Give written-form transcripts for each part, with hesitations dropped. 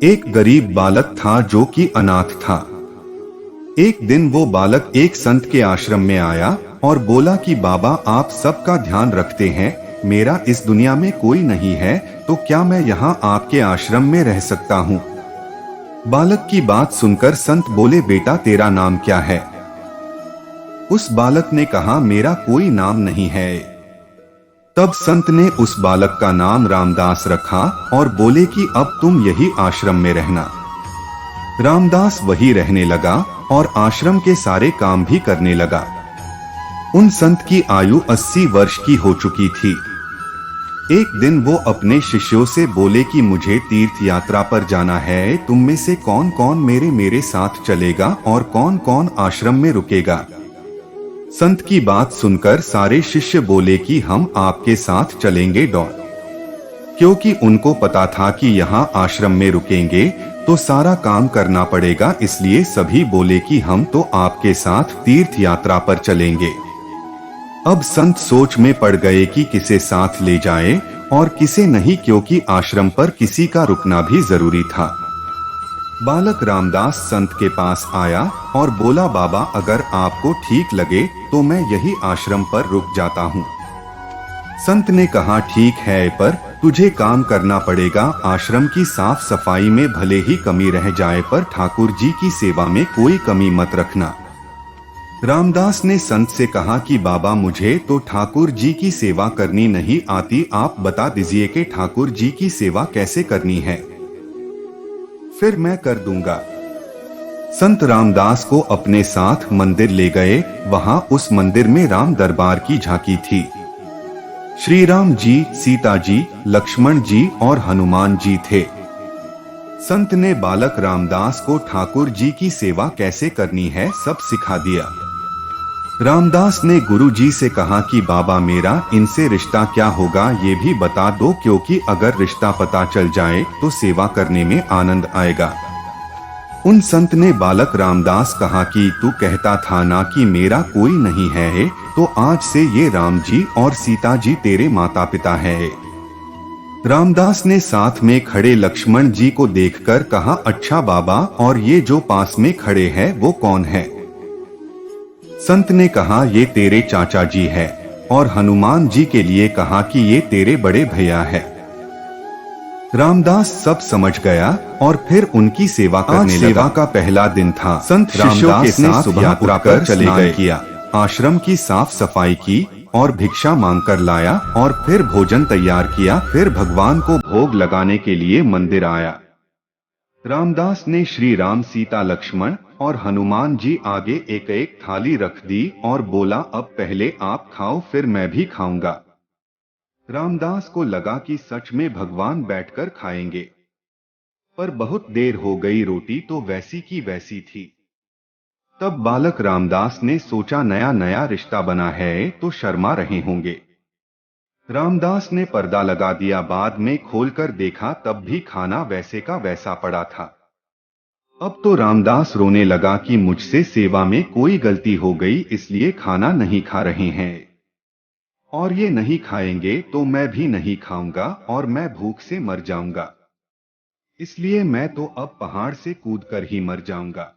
एक गरीब बालक था जो कि अनाथ था। एक दिन वो बालक एक संत के आश्रम में आया और बोला कि बाबा, आप सबका ध्यान रखते हैं, मेरा इस दुनिया में कोई नहीं है, तो क्या मैं यहाँ आपके आश्रम में रह सकता हूँ? बालक की बात सुनकर संत बोले, बेटा तेरा नाम क्या है? उस बालक ने कहा, मेरा कोई नाम नहीं है। तब संत ने उस बालक का नाम रामदास रखा और बोले कि अब तुम यही आश्रम में रहना। रामदास वही रहने लगा और आश्रम के सारे काम भी करने लगा। उन संत की आयु 80 वर्ष की हो चुकी थी। एक दिन वो अपने शिष्यों से बोले कि मुझे तीर्थ यात्रा पर जाना है, तुम में से कौन कौन मेरे साथ चलेगा और कौन कौन आश्रम में रुकेगा? संत की बात सुनकर सारे शिष्य बोले कि हम आपके साथ चलेंगे क्योंकि उनको पता था कि यहाँ आश्रम में रुकेंगे तो सारा काम करना पड़ेगा, इसलिए सभी बोले कि हम तो आपके साथ तीर्थ यात्रा पर चलेंगे। अब संत सोच में पड़ गए कि किसे साथ ले जाएं और किसे नहीं, क्योंकि आश्रम पर किसी का रुकना भी जरूरी था। बालक रामदास संत के पास आया और बोला, बाबा अगर आपको ठीक लगे तो मैं यही आश्रम पर रुक जाता हूँ। संत ने कहा, ठीक है, पर तुझे काम करना पड़ेगा। आश्रम की साफ सफाई में भले ही कमी रह जाए, पर ठाकुर जी की सेवा में कोई कमी मत रखना। रामदास ने संत से कहा कि बाबा मुझे तो ठाकुर जी की सेवा करनी नहीं आती, आप बता दीजिए कि ठाकुर जी की सेवा कैसे करनी है, फिर मैं कर दूंगा। संत रामदास को अपने साथ मंदिर ले गए। वहां उस मंदिर में राम दरबार की झांकी थी। श्री राम जी, सीता जी, लक्ष्मण जी और हनुमान जी थे। संत ने बालक रामदास को ठाकुर जी की सेवा कैसे करनी है सब सिखा दिया। रामदास ने गुरु जी से कहा कि बाबा मेरा इनसे रिश्ता क्या होगा ये भी बता दो, क्योंकि अगर रिश्ता पता चल जाए तो सेवा करने में आनंद आएगा। उन संत ने बालक रामदास कहा कि तू कहता था ना कि मेरा कोई नहीं है, तो आज से ये राम जी और सीता जी तेरे माता पिता हैं। रामदास ने साथ में खड़े लक्ष्मण जी को देखकर कहा, अच्छा बाबा, और ये जो पास में खड़े हैं वो कौन है? संत ने कहा, ये तेरे चाचा जी हैं, और हनुमान जी के लिए कहा कि ये तेरे बड़े भैया है। रामदास सब समझ गया और फिर उनकी सेवा करने लगा। सेवा का पहला दिन था। संत रामदास ने सुबह यात्रा पर चले गए, किया, आश्रम की साफ सफाई की और भिक्षा मांगकर लाया और फिर भोजन तैयार किया। फिर भगवान को भोग लगाने के लिए मंदिर आया। रामदास ने श्री राम, सीता, लक्ष्मण और हनुमान जी आगे एक एक थाली रख दी और बोला, अब पहले आप खाओ फिर मैं भी खाऊंगा। रामदास को लगा कि सच में भगवान बैठकर खाएंगे, पर बहुत देर हो गई, रोटी तो वैसी की वैसी थी। तब बालक रामदास ने सोचा, नया नया रिश्ता बना है तो शर्मा रहे होंगे। रामदास ने पर्दा लगा दिया। बाद में खोलकर देखा तब भी खाना वैसे का वैसा पड़ा था। अब तो रामदास रोने लगा कि मुझसे सेवा में कोई गलती हो गई, इसलिए खाना नहीं खा रहे हैं, और ये नहीं खाएंगे तो मैं भी नहीं खाऊंगा और मैं भूख से मर जाऊंगा, इसलिए मैं तो अब पहाड़ से कूदकर ही मर जाऊंगा।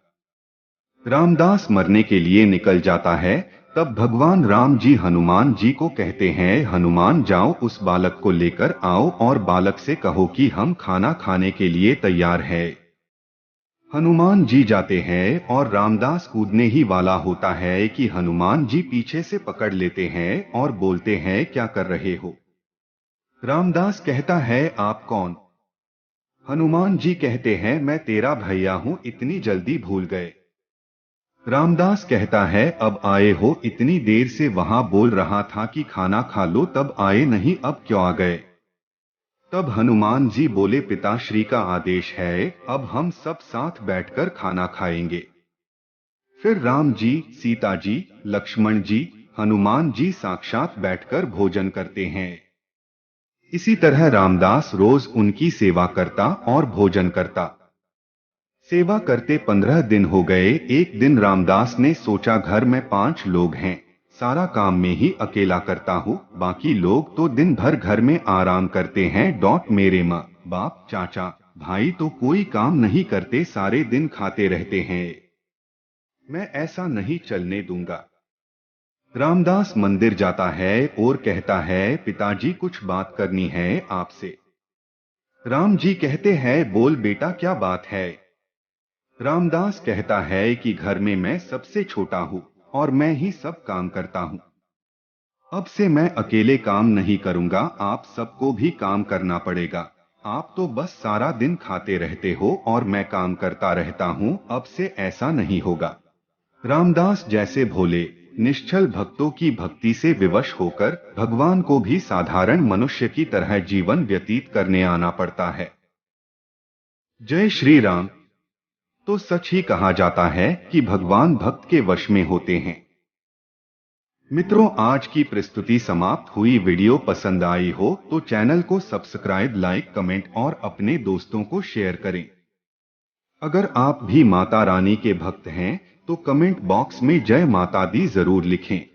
रामदास मरने के लिए निकल जाता है। तब भगवान राम जी हनुमान जी को कहते हैं, हनुमान जाओ उस बालक को लेकर आओ और बालक से कहो कि हम खाना खाने के लिए तैयार हैं। हनुमान जी जाते हैं और रामदास कूदने ही वाला होता है कि हनुमान जी पीछे से पकड़ लेते हैं और बोलते हैं, क्या कर रहे हो? रामदास कहता है, आप कौन? हनुमान जी कहते हैं, मैं तेरा भैया हूं, इतनी जल्दी भूल गए। रामदास कहता है, अब आए हो? इतनी देर से वहां बोल रहा था कि खाना खा लो, तब आए नहीं, अब क्यों आ गए? तब हनुमान जी बोले, पिताश्री का आदेश है, अब हम सब साथ बैठकर खाना खाएंगे। फिर राम जी, सीता जी, लक्ष्मण जी, हनुमान जी साक्षात बैठकर भोजन करते हैं। इसी तरह रामदास रोज उनकी सेवा करता और भोजन करता। सेवा करते 15 दिन हो गए। एक दिन रामदास ने सोचा, घर में 5 लोग हैं, सारा काम में ही अकेला करता हूँ, बाकी लोग तो दिन भर घर में आराम करते हैं। मेरे माँ बाप, चाचा, भाई तो कोई काम नहीं करते, सारे दिन खाते रहते हैं। मैं ऐसा नहीं चलने दूंगा। रामदास मंदिर जाता है और कहता है, पिताजी कुछ बात करनी है आपसे। राम जी कहते हैं, बोल बेटा क्या बात है। रामदास कहता है कि घर में मैं सबसे छोटा हूँ और मैं ही सब काम करता हूँ। अब से मैं अकेले काम नहीं करूंगा, आप सबको भी काम करना पड़ेगा। आप तो बस सारा दिन खाते रहते हो और मैं काम करता रहता हूँ, अब से ऐसा नहीं होगा। रामदास जैसे भोले निश्चल भक्तों की भक्ति से विवश होकर भगवान को भी साधारण मनुष्य की तरह जीवन व्यतीत करने आना पड़ता है। जय श्री राम। तो सच ही कहा जाता है कि भगवान भक्त के वश में होते हैं। मित्रों, आज की प्रस्तुति समाप्त हुई। वीडियो पसंद आई हो तो चैनल को सब्सक्राइब, लाइक, कमेंट और अपने दोस्तों को शेयर करें। अगर आप भी माता रानी के भक्त हैं तो कमेंट बॉक्स में जय माता दी जरूर लिखें।